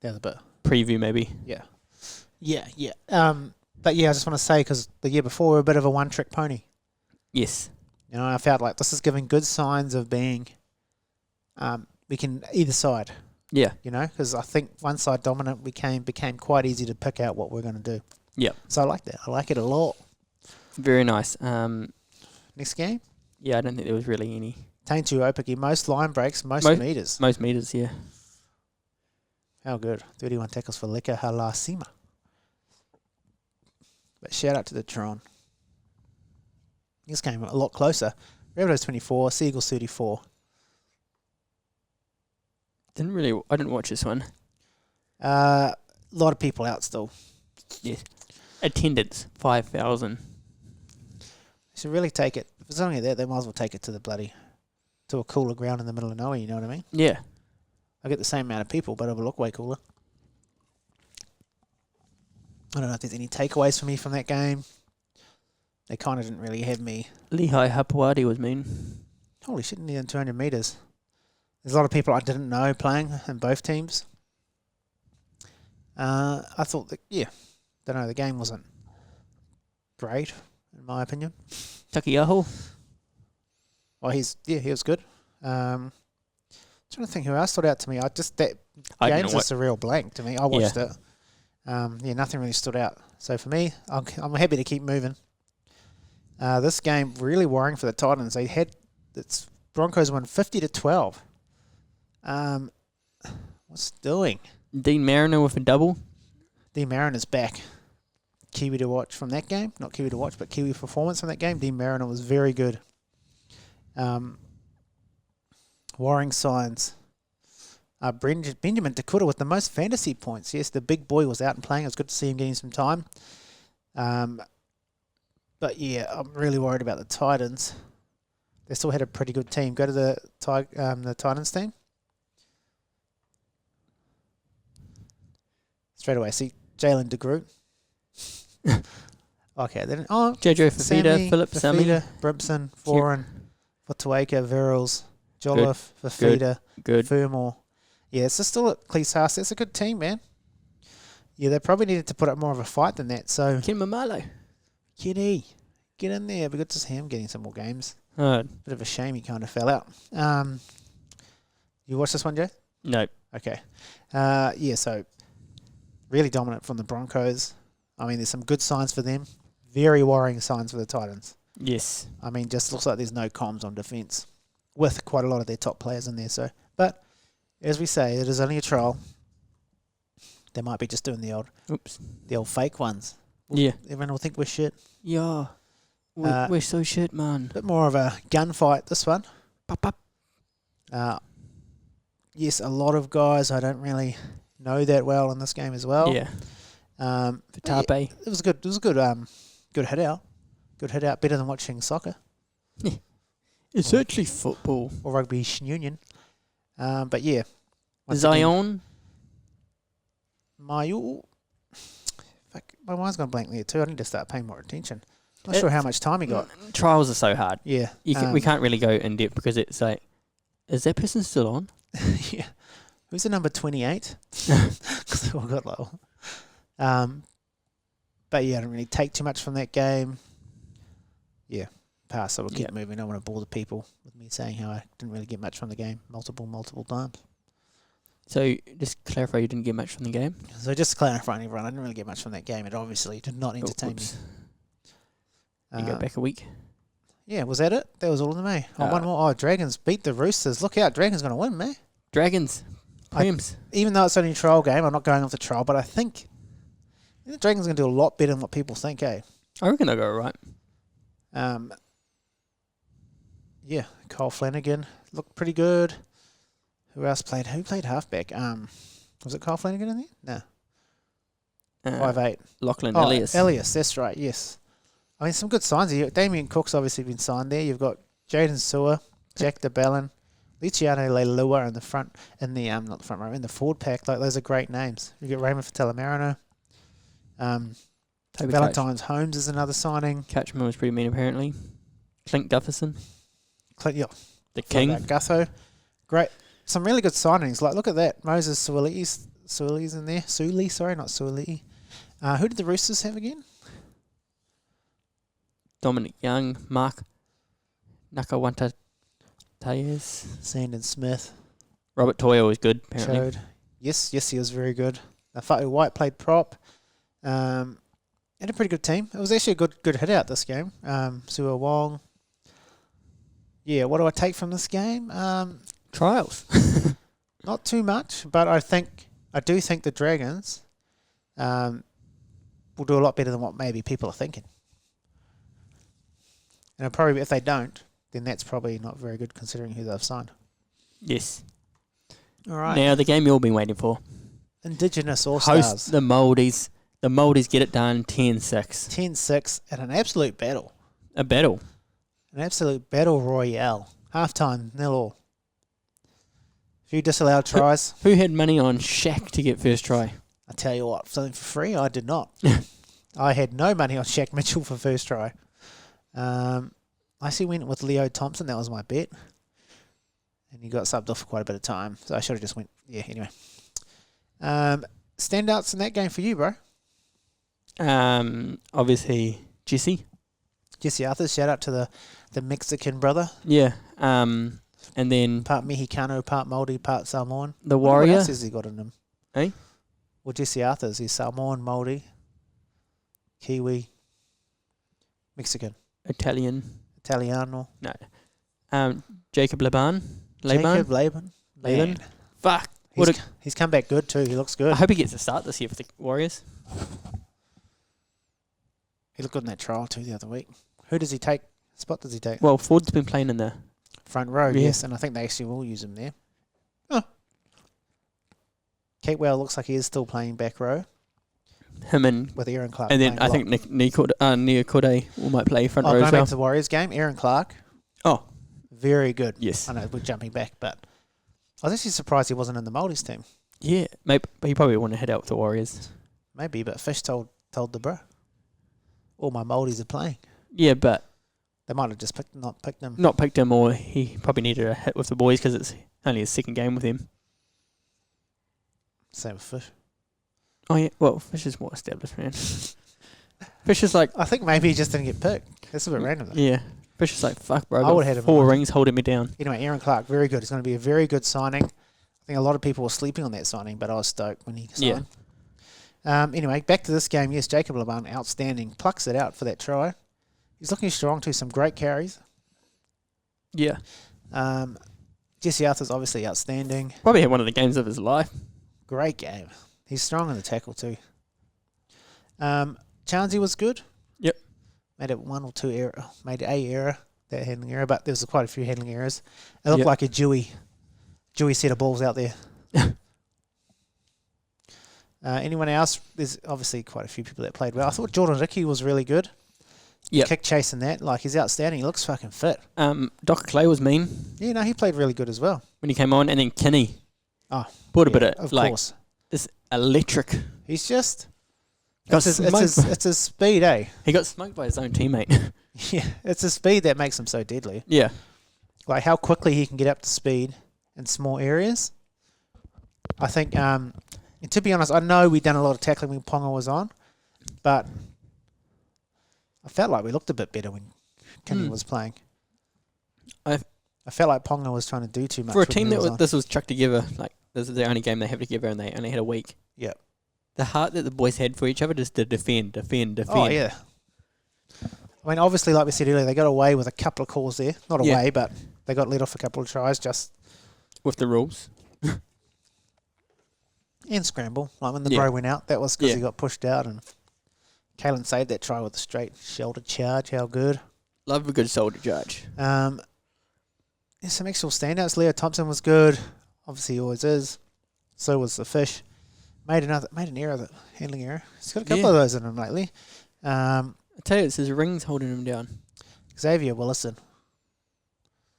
The other bit. preview maybe. Yeah. Yeah. But yeah, I just want to say, because the year before we were a bit of a one-trick pony. Yes. You know, I felt like this is giving good signs of being, we can either side. Yeah. You know, because I think one side dominant became quite easy to pick out what we're going to do. Yep. So I like that. I like it a lot. Very nice. Next game, Yeah, I don't think there was really any. Taintu Opaki, most line breaks, most meters. Most meters, yeah. How good. 31 tackles for Leka Halasima. But shout out to the Tron. This game a lot closer. Rabbitohs 24, Seagulls 34. I didn't watch this one. A lot of people out still. Yes. Attendance, 5,000. Should really take it. If it's only that, they might as well take it to a cooler ground in the middle of nowhere, you know what I mean? Yeah. I get the same amount of people, but it'll look way cooler. I don't know if there's any takeaways for me from that game. They kind of didn't really have me. Lehigh Hapuati was mean. Holy shit, nearly 200 metres. There's a lot of people I didn't know playing in both teams. I thought that, the game wasn't great, in my opinion. Takiaho. Well, he was good. Trying to think who else stood out to me. That game's just a real blank to me. I watched it. Nothing really stood out. So for me, I'm happy to keep moving. This game really worrying for the Titans. Broncos won 50-12. What's doing? Dean Mariner with a double. Dean Mariner's back. Kiwi to watch from that game. Not Kiwi to watch, but Kiwi performance from that game. Dean Mariner was very good. Worrying signs. Benjamin Dakota with the most fantasy points. Yes, the big boy was out and playing. It was good to see him getting some time. But yeah, I'm really worried about the Titans. They still had a pretty good team. Go to the Titans team. Straight away, see Jalen DeGroot. Okay, then Jojo Fafita, Philip Sammy. Brimpson, Foran, Fotuaika, Virals, Jolliffe, Fafita, Good. Furmore. Yeah, it's just still at Cleese. It's a good team, man. Yeah, they probably needed to put up more of a fight than that. So Ken Mamalo. Kitty, get in there. It'd be good to see him getting some more games. Bit of a shame he kind of fell out. You watch this one, Joe? No. Okay. So really dominant from the Broncos. I mean, there's some good signs for them. Very worrying signs for the Titans. Yes. I mean, just looks like there's no comms on defence with quite a lot of their top players in there. So, but as we say, it is only a trial. They might be just doing the old fake ones. Yeah. Everyone will think we're shit. Yeah. We're so shit, man. Bit more of a gunfight, this one. Pop, pop. yes, a lot of guys I don't really know that well in this game as well. Yeah. But yeah, Tape. it was good. It was a good good hit out. Good hit out. Better than watching soccer It's actually football. or rugby union. But yeah, once Zion. again, fuck, my mind's gone blank there too. I need to start paying more attention. Not sure how much time he got. Trials are so hard. Yeah, We can't really go in depth because it's like, is that person still on? yeah. Who's the number 28? Because we got low. But yeah, I didn't really take too much from that game. Yeah, pass. So we'll keep moving. I don't want to bore the people with me saying how I didn't really get much from the game multiple times. So just clarify, you didn't get much from the game. So just clarifying, everyone, I didn't really get much from that game. It obviously did not entertain me. You go back a week. Yeah, was that it? That was all of them, eh? One more. Oh, Dragons beat the Roosters. Look out, Dragons going to win, mate. Dragons. Prams. Even though it's only a trial game, I'm not going off the trial, but I think the Dragons are going to do a lot better than what people think, eh? I reckon they'll go all right. Yeah, Cole Flanagan looked pretty good. Who else played? Who played halfback? Was it Cole Flanagan in there? No. 5'8". Lachlan Oh, Elias. Elias, that's right, yes. I mean, some good signs here. Damien Cook's obviously been signed there. You've got Jaden Sewer, Jack DeBellin, Luciano Leilua in the front, in the not the front row, in the forward pack. Like, those are great names. You get Raymond Fatela-Marino. Toby Valentine's Holmes is another signing. Catchman was pretty mean, apparently. Clint Gufferson. Forgot The king. about Gutho. Great. Some really good signings. Like, look at that. Moses Suili's in there. Suili, sorry, not Suili. Who did the Roosters have again? Dominic Young. Mark Nakawanta Tayez. Sandon Smith. Robert Toya was good, apparently. Showed. Yes, he was very good. Fa'u White played prop. And a pretty good team. It was actually a good hit out this game. Sua Wong. Yeah, what do I take from this game? Trials. Not too much, but I do think the Dragons will do a lot better than what maybe people are thinking. And probably if they don't, then that's probably not very good considering who they've signed. Yes. All right. Now, the game you've all been waiting for. Indigenous All-Stars. Host the Māoris. The Māoris get it done 10-6. 10-6 at an absolute battle. A battle. An absolute battle royale. Halftime, 0-0. Few disallowed tries. Who had money on Shaq to get first try? I tell you what, something for free, I did not. I had no money on Shaq Mitchell for first try. I actually went with Leo Thompson. That was my bet. And he got subbed off for quite a bit of time. So I should have just went, yeah, anyway. Standouts in that game for you, bro? Obviously, Jesse Arthurs, shout out to the Mexican brother. Yeah. And then Part Mexicano, part Māori, part Samoan. the What Warrior. else has he got in him? Eh? Well, Jesse Arthurs, he's Samoan, Māori, Kiwi, Mexican, Italiano. No. Jacob Laban. Jacob Laban. Laban. Fuck. He's come back good too. He looks good. I hope he gets a start this year for the Warriors. He looked good in that trial too the other week. Who does he take? Spot does he take? Well, Ford's been playing in the Front row, Yeah. yes, and I think they actually will use him there. Oh. Catewell looks like he is still playing back row him and with Aaron Clark. then playing I lock. think Nia Kode might play front row going as back well. to the Warriors game, Aaron Clark, Oh, very good. yes. I know we're jumping back, but I was actually surprised he wasn't in the Māoris team. Yeah, maybe but he probably want to head out with the Warriors. Maybe, but Fish told the bro. All my Māoris are playing. Yeah, but They might have just not picked him. not picked him, or he probably needed a hit with the boys because it's only his second game with him. Same with Fish. Oh yeah, well Fish is more established, man. Fish is like, I think maybe he just didn't get picked. That's a bit random though. yeah. Fish is like, fuck, bro. I I would would've had have him 4 on. rings holding me down. Anyway, Aaron Clark, very good. It's going to be a very good signing. I think a lot of people were sleeping on that signing, but I was stoked when he signed. Anyway, back to this game. Yes, Jacob Laban, outstanding. Plucks it out for that try. He's looking strong too. Some great carries. Yeah, Jesse Arthur's obviously outstanding. probably had one of the games of his life. Great game. He's strong in the tackle too. Chauncey was good. Yep. Made Made a error, that handling error, but there was quite a few handling errors. It looked Yep. like a Dewey Dewey set of balls out there. Anyone else? There's obviously quite a few people that played well. I thought Jordan Ricky was really good. Yep. Kick chasing that. Like, he's outstanding. He looks fucking fit. Docker Clay was mean Yeah, no, he played really good as well. when he came on, and then Kinney Oh, brought a yeah, bit of like course. this electric. He's just... Got It's his speed, eh? He got smoked by his own teammate. Yeah, it's his speed that makes him so deadly. Yeah. Like, how quickly he can get up to speed in small areas. I think, and to be honest, I know we done a lot of tackling when Ponga was on, but I felt like we looked a bit better when Kinney was playing. I felt like Ponga was trying to do too much. For a when team he that was was, on. this was chucked together, like this is the only game they have together, and they only had a week. Yep. The heart that the boys had for each other just to defend. Oh, yeah. I mean, obviously, like we said earlier, they got away with a couple of calls there. Not Yeah. away, but they got let off a couple of tries just... With the rules. And scramble. Like when the Yeah. bro went out, that was because Yeah. he got pushed out, and Kalen saved that try with a straight shoulder charge. How good. Love a good shoulder charge. Yeah, some actual standouts. Leo Thompson was good. Obviously, he always is. So was the fish. Made an error, the handling error. He's got a couple of those in him lately. I tell you, it's his rings holding him down. Xavier Willison.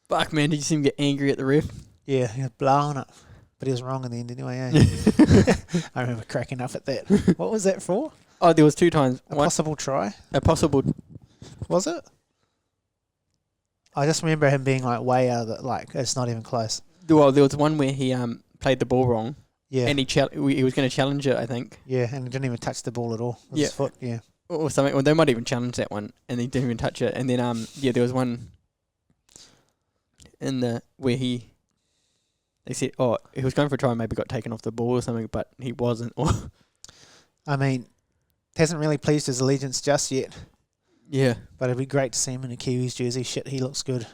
Fuck, man, did you see him get angry at the ref? Yeah, he was blowing it. But he was wrong in the end anyway, eh? I remember cracking up at that. What was that for? Oh, there was 2 times. A One, possible try? a possible. Was it? I just remember him being like way out of the, like, it's not even close. Well, there was one where he played the ball wrong, Yeah. and he was going to challenge it, I think, Yeah, and he didn't even touch the ball at all with his foot. Yeah. or something. Well, they might even challenge that one, and he didn't even touch it. And then there was one in the where they said, oh, he was going for a try and maybe got taken off the ball or something, but he wasn't. I mean, hasn't really pleased his allegiance just yet, Yeah. but it'd be great to see him in a Kiwis jersey. Shit, he looks good.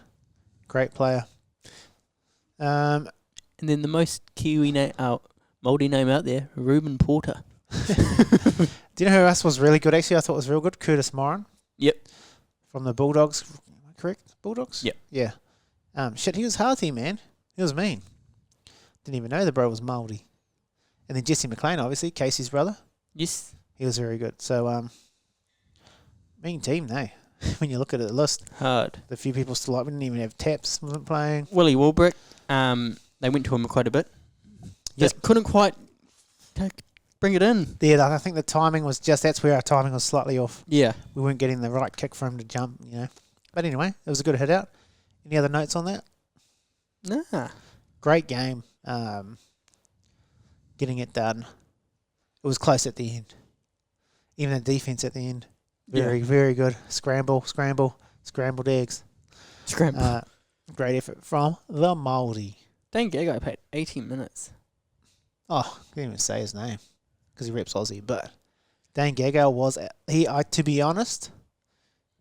Great player. And then the most Kiwi Māori name out there, Ruben Porter. Do you know who else was really good? Actually, I thought was real good. Curtis Moran. Yep. From the Bulldogs. Am I correct? Bulldogs? Yep. Yeah. Shit, he was hearty, man. He was mean. Didn't even know the bro was Māori. And then Jesse McLean, obviously, Casey's brother. Yes. He was very good. So, mean team, no. When you look at the list, Hard. the few people still like, we didn't even have Taps wasn't playing. Willie Warbrick, they went to him quite a bit. Just couldn't quite bring it in. Yeah, I think the timing was that's where our timing was slightly off. Yeah. We weren't getting the right kick for him to jump, you know. But anyway, it was a good hit out. Any other notes on that? Nah. Great game. Getting it done. It was close at the end. Even the defense at the end. Very, very good. Scrambled eggs. Scramble. Great effort from the Māori. Dane Gagai played 18 minutes. Oh, I can't even say his name because he reps Aussie. But Dane Gagai was to be honest,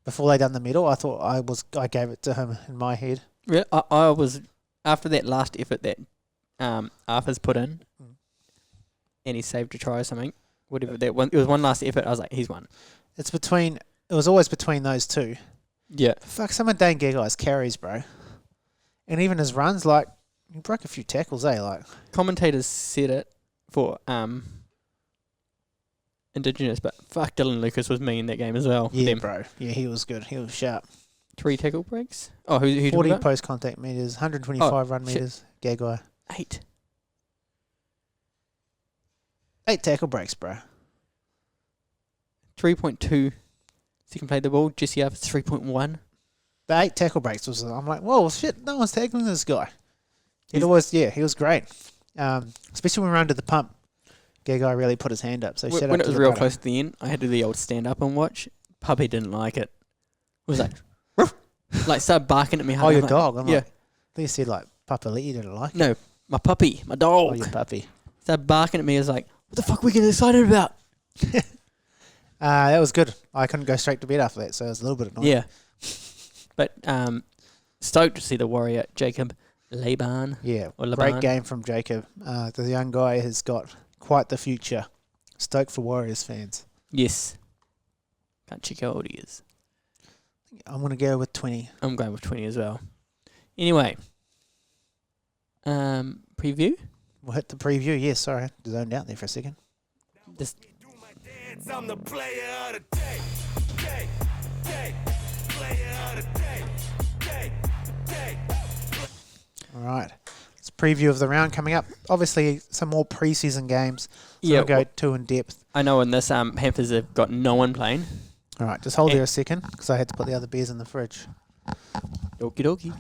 before they done the medal, I gave it to him in my head. Yeah, I was after that last effort that Arthur's put in, and he saved a try or something. Whatever that one, it was one last effort. I was like, he's won. It was always between those two. Yeah. Fuck, some of Dane Gagai's carries, bro. And even his runs, like, he broke a few tackles, eh? Like, Commentators said it for Indigenous, but fuck, Dylan Lucas was mean that game as well. yeah, Them. bro. Yeah, he was good. He was sharp. 3 tackle breaks. Oh, who 40 post-contact meters, 125 run shit. meters, Gagai. 8. 8 tackle breaks, bro. 3.2. Second played the ball. Jesse Arthur's 3.1. The 8 tackle breaks was, I'm like, whoa, shit, no one's tackling this guy. He was great. Especially when we ran to the pump. Gagai really put his hand up. So When it was real close to the end, I had to do the old stand up and watch. Puppy didn't like it. Was like, like started barking at me. Oh, your like, dog. I'm yeah. like, I think you said like Papa Lee, you didn't like it. No, my puppy, my dog. Oh, your puppy. Started barking at me. I was like, what the fuck are we getting excited about? That was good. I couldn't go straight to bed after that, so it was a little bit annoying. Yeah. But stoked to see the Warrior, Jacob Laban. Yeah, Or great Laban. game from Jacob. The young guy has got quite the future. Stoked for Warriors fans. Yes. Can't check how old he is. I'm going to go with 20. I'm going with 20 as well. Anyway. Preview. We'll hit the preview. Yeah, sorry. Zoned out there for a second. Just I'm the player of the day. Player of the day. All right. It's a preview of the round coming up. Obviously, some more preseason games. So Yeah, we'll go too in depth. I know in this Panthers have got no one playing. All right, just hold there a second because I had to put the other beers in the fridge. Okie dokie.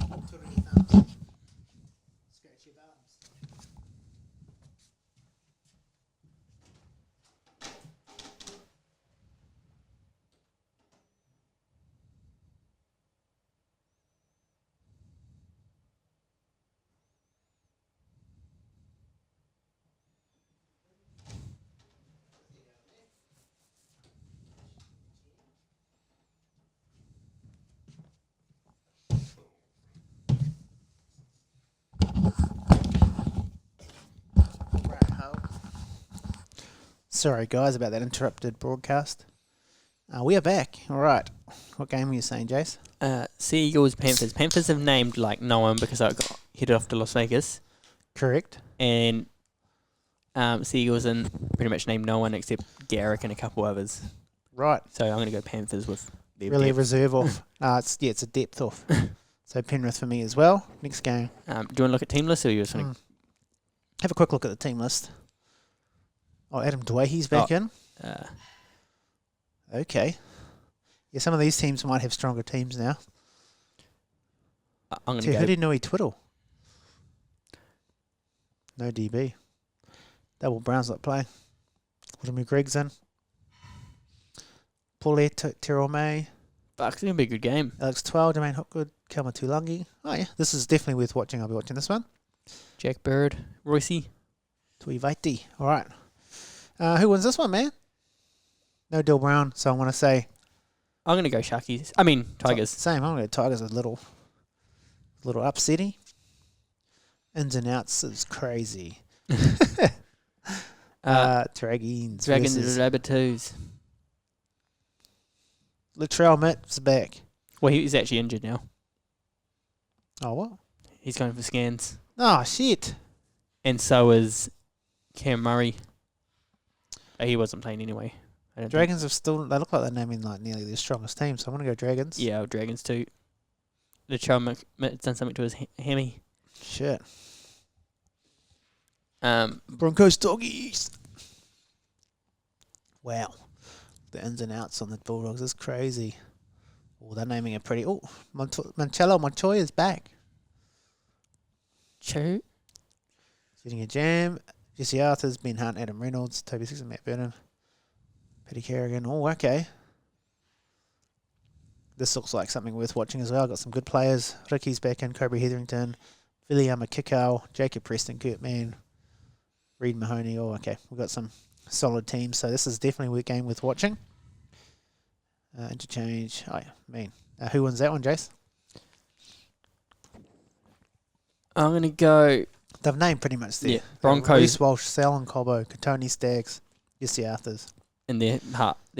Sorry, guys, about that interrupted broadcast. We are back. All right. What game were you saying, Jace? Sea Eagles, Panthers. Panthers have named like no one because I got headed off to Las Vegas. Correct. And Sea Eagles and pretty much named no one except Garrick and a couple others. Right. So I'm going to go Panthers with their Really depth. reserve off. It's a depth off. So Penrith for me as well. Next game. Do you want to look at team list or you just want to... Have a quick look at the team list. Oh, Adam Dwayhe's back in. Okay. Yeah, some of these teams might have stronger teams now. I'm going Te to go... Huri Nui Twiddle. No DB. Double Browns not playing. William Greg's in. Paule Terome. Fuck, it's going to be a good game. Alex 12, Jermaine Hopgood, Kelma Tulangi. Oh, yeah. This is definitely worth watching. I'll be watching this one. Jack Bird, Royce. Tui Vaiti. All right. Who wins this one, man? No Dill Brown, so I want to say... I'm going to go Sharkies. I mean, Tigers. Same. I'm going to go Tigers a little upsetty. Ins and outs is crazy. Dragons. Dragons versus and Rabbitohs. Latrell Mitt's back. Well, he's actually injured now. Oh, what? He's going for scans. Oh, shit. And so is Cam Murray. He wasn't playing anyway. I don't Dragons have still... They look like they're naming like nearly their strongest team, so I'm going to go Dragons. think. Yeah, Dragons too. Latrell Mitt's done something to his hammy. Shit. Broncos Doggies. Wow. The ins and outs on the Bulldogs is crazy. Oh, they're naming it pretty... Oh, Mancello Montoya's back. Cho. Sitting a jam. Jesse Arthurs, Ben Hunt, Adam Reynolds, Toby Sixon, Matt Vernon, Petty Carrigan. Oh, okay. This looks like something worth watching as well. Got some good players. Ricky's back in, Kobe Hetherington, Viliama Kikau, Jacob Preston, Kurt Mann, Reed Mahoney. Oh, okay. We've got some solid teams, so this is definitely a game worth watching. Interchange. Oh, yeah, mean. Who wins that one, Jace? I'm going to go... They've named pretty much there. Yeah, Broncos. Reece Walsh, Sal and Cobbo, Katoni Staggs, Jesse Arthurs. In their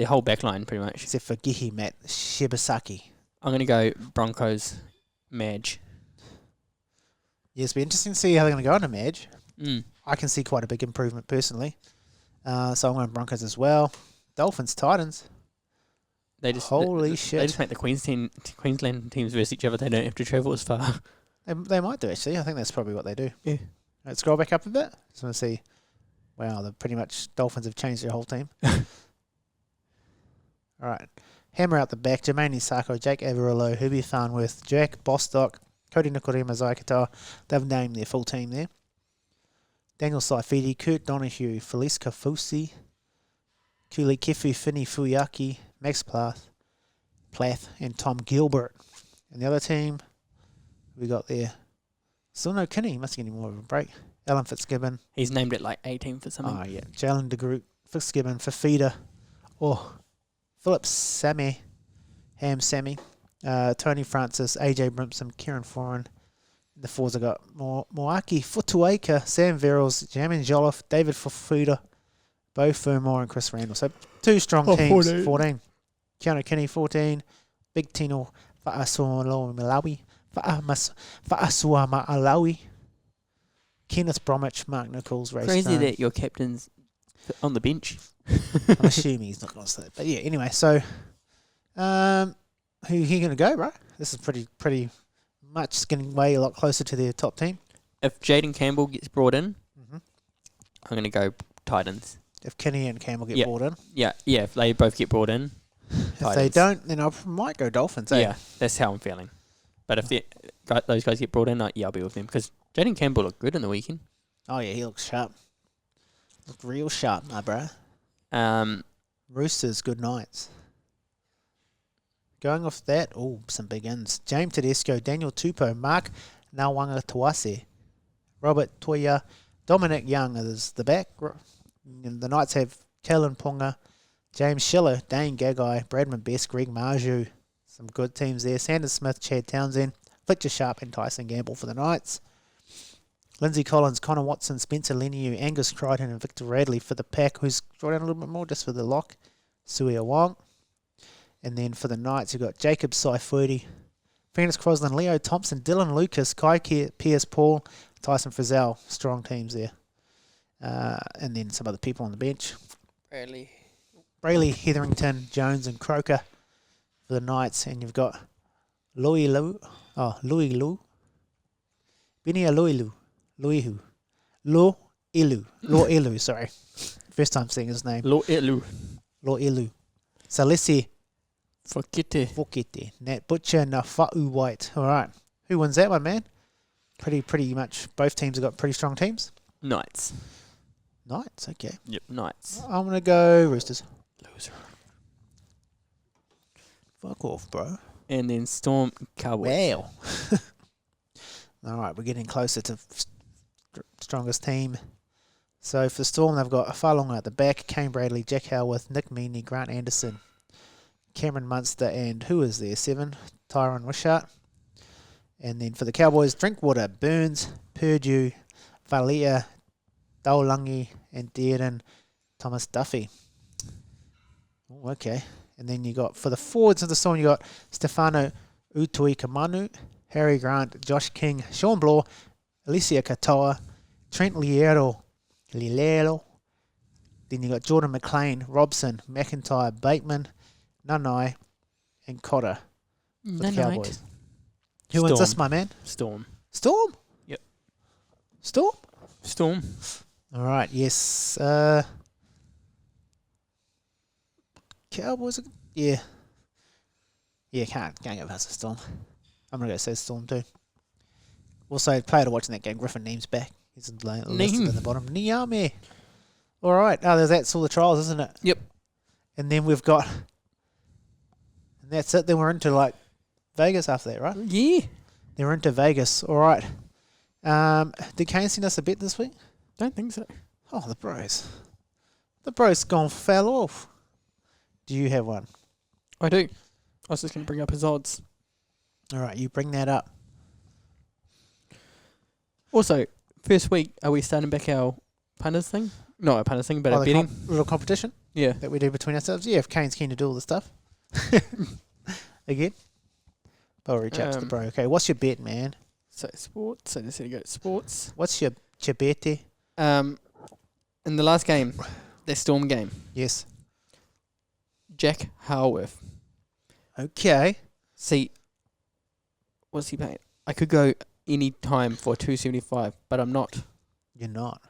whole back line, pretty much. Except for Gihi Matt Shibasaki. I'm going to go Broncos, Madge. Yeah, it's be interesting to see how they're going to go under Madge. Mm. I can see quite a big improvement personally. So I'm going Broncos as well. Dolphins, Titans. They just Holy They shit. just make the Queensland teams versus each other. They don't have to travel as far. They might do, actually. I think that's probably what they do. Yeah. Let's scroll back up a bit. Just want to see. Wow, the pretty much Dolphins have changed their whole team. All right. Hammer out the back. Jermaine Sako, Jake Averillo, Hubi Farnworth, Jack Bostock, Cody Nikorima, Zaikatar. They've named their full team there. Daniel Saifidi, Kurt Donahue, Felice Kafusi, Kuli Kifu, Finney Fuyaki, Max Plath, and Tom Gilbert. And the other team we got there, still no Kinney, must get any more of a break. Alan Fitzgibbon. He's named it like 18 for something. Oh, yeah. Jalen DeGroot, Fitzgibbon, Fafita, Philip Sammy, Ham Sammy, Tony Francis, AJ Brimson, Kieran Foran. The fours I got Moaki Futuaka, Sam Verrills, Jamin Jolliffe, David Fafuda, Bo Furmore, and Chris Randall. So two strong teams. 14. Keanu Kinney, 14. Big Tino Fa'asuamalo Malawi. Fa'asuama Alawi. Kenneth Bromwich, Mark Nichols, Ray Crazy Stone. that your captain's on the bench. I'm assuming he's not going to stay. But yeah, anyway, so who he going to go, bro? This is pretty much getting way a lot closer to their top team. If Jaden Campbell gets brought in, Mhm. I'm going to go Titans. If Kenny and Campbell get Yep. brought in. Yeah, if they both get brought in, If they Titans. don't, then I might go Dolphins. Eh? Yeah, that's how I'm feeling. But if those guys get brought in, I'll be with them. Because Jaden Campbell looked good in the weekend. Oh, yeah, he looks sharp. Looked real sharp, my bro. Um, Roosters, good nights. Going off that, some big ins. James Tedesco, Daniel Tupou, Mark Nawanga Tuase, Robert Toya, Dominic Young is the back. And the Knights have Kellen Ponga, James Schiller, Dane Gagai, Bradman Best, Greg Marju. Some good teams there. Sanders Smith, Chad Townsend, Fletcher Sharp, and Tyson Gamble for the Knights. Lindsay Collins, Connor Watson, Spencer Lennie, Angus Crichton, and Victor Radley for the pack, who's brought down a little bit more just for the lock. Suia Wong. And then for the Knights, you've got Jacob Saifuti, Francis Crosland, Leo Thompson, Dylan Lucas, Kai Pierce Paul, Tyson Frizzell. Strong teams there. And then some other people on the bench. Brayley, Hetherington, Jones, and Croker for the Knights. And you've got Louis Lu, Benia Lo Ilu, sorry. First time saying his name. Lo Elu. Lo Ilu. Salisi Fokete. Nat Butcher, Nafa'u White. All right. Who wins that one, man? Pretty much both teams have got pretty strong teams. Knights. Knights, okay. Yep, Knights. I'm going to go Roosters. Loser. Fuck off, bro. And then Storm Cowboys. Wow. All right, we're getting closer to strongest team. So for Storm, they've got Falonga at the back, Kane Bradley, Jack Howarth, Nick Meaney, Grant Anderson, Cameron Munster, and who is there? 7, Tyron Wishart. And then for the Cowboys, Drinkwater, Burns, Purdue, Valia, Daulangi, and Dearden, Thomas Duffy. Oh, okay. And then you got, for the forwards of the Storm, you got Stefano Utui Kamanu, Harry Grant, Josh King, Sean Bloor, Alicia Katoa, Trent Lilero. Then you got Jordan McLean, Robson, McIntyre, Bateman, Nanai, and Cotter for the Cowboys. Who wins this, my man? Storm. Storm? Yep. Storm? All right, yes. Cowboys, yeah. Yeah, can't go past the Storm. I'm going to go say Storm too. Also, player to watching that game, Griffin Neem's back. He's listed in the bottom. Niame. All right. Oh, that's all the trials, isn't it? Yep. And then we've got... And that's it. Then we're into, Vegas after that, right? Yeah. Then we're into Vegas. All right. Did Kane send us a bet this week? Don't think so. Oh, the bros. The bros fell off. Do you have one? I do. I was just going to bring up his odds. All right, you bring that up. Also, first week, are we starting back our punters thing? Not a punters thing, but a the betting. little competition Yeah. that we do between ourselves. Yeah, if Kane's keen to do all the stuff. Again. I'll reach out to the bro. Okay, what's your bet, man? So sports. So just going to go to sports. What's your bet? In the last game, the Storm game, Yes. Jack Howarth. Okay. See, what's he paying? I could go any time for $2.75, but I'm not. You're not.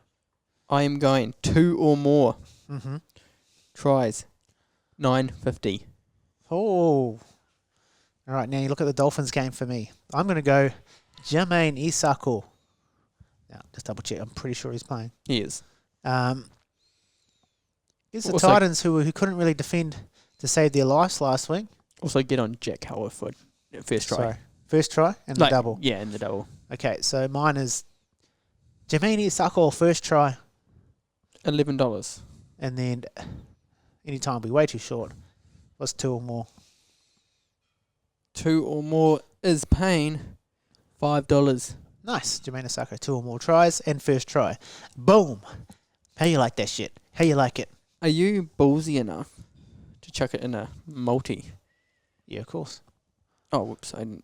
I am going 2 or more Mm-hmm. tries, $9.50. Oh. All right, now you look at the Dolphins game for me. I'm going to go Jermaine Isako. Now, just double check. I'm pretty sure he's playing. He is. It's the Also- Titans who couldn't really defend to save their lives last week. Also get on Jack Howarth for first try. Sorry. First try and the double. Yeah, and the double. Okay, so mine is Jermaine Isako first try, $11. and then any time will be way too short. What's 2 or more? 2 or more is paying $5. Nice. Jermaine Isako, 2 or more tries and first try. Boom. How you like that shit? How you like it? Are you ballsy enough to chuck it in a multi? Yeah, of course. Oh, whoops. I didn't.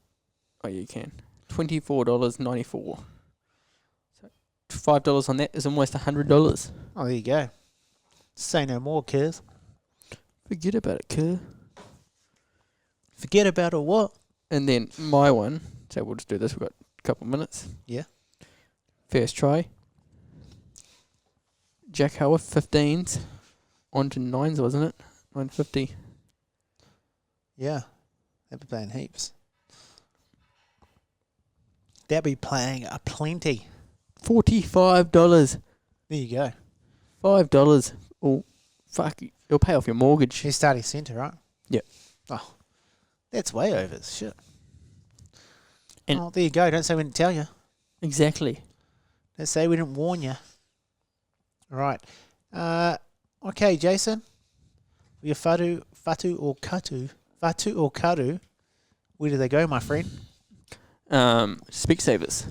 Oh, you can. $24.94. So $5 on that is almost $100. Oh, there you go. Say no more, kids. Forget about it, kid. Forget about it, what? And then my one, so we'll just do this. We've got a couple of minutes. Yeah. First try. Jack Howarth, 15s. On to 9s, wasn't it? 950. Yeah. They'll be playing heaps. They'll be playing a plenty. $45. There you go. $5. Oh, fuck. It'll pay off your mortgage. He's starting centre, right? Yep. Oh, that's way over. Shit. And oh, there you go. Don't say we didn't tell you. Exactly. Don't say we didn't warn you. All right. Okay, Jason. Your fatu or katu. Fatu or karu. Where do they go, my friend? Specsavers.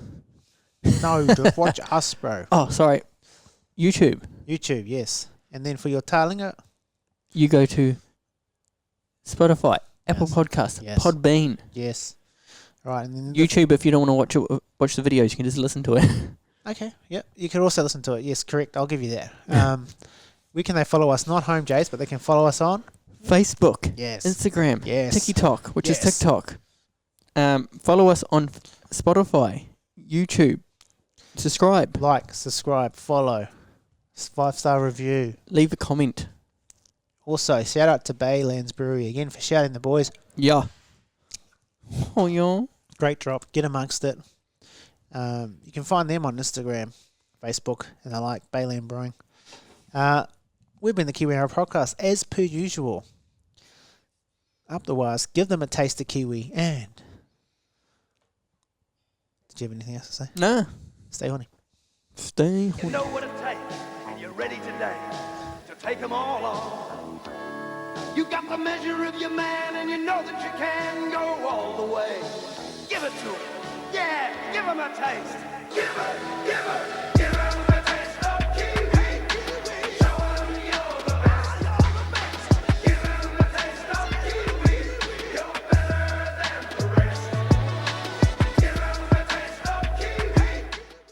No, just watch us, bro. Oh, sorry. YouTube. YouTube, yes. And then for your talinga, You go to Spotify, Apple Yes. Podcast, Yes. Podbean, yes. Right, and then YouTube. If you don't want to watch the videos, you can just listen to it. okay, yep. You can also listen to it. Yes, correct. I'll give you that. Where can they follow us? Not home, Jace, but they can follow us on Facebook, yes, Instagram, Yes. TikTok, which is Yes. TikTok. Follow us on Spotify, YouTube. Subscribe. like, subscribe, follow, 5-star review. Leave a comment. Also, shout out to Baylands Brewery again for shouting the boys. Yeah. Oh, yeah. Great drop. Get amongst it. You can find them on Instagram, Facebook, and the like, Bayland Brewing. We've been the Kiwi NRL podcast, as per usual. Up the wires, give them a taste of Kiwi, and... Did you have anything else to say? Nah. Stay horny. Stay. You know what it takes, and you're ready today to take them all on. You got the measure of your man, and you know that you can go all the way. Give it to him. Yeah, give him a taste. Give it, give it, give it.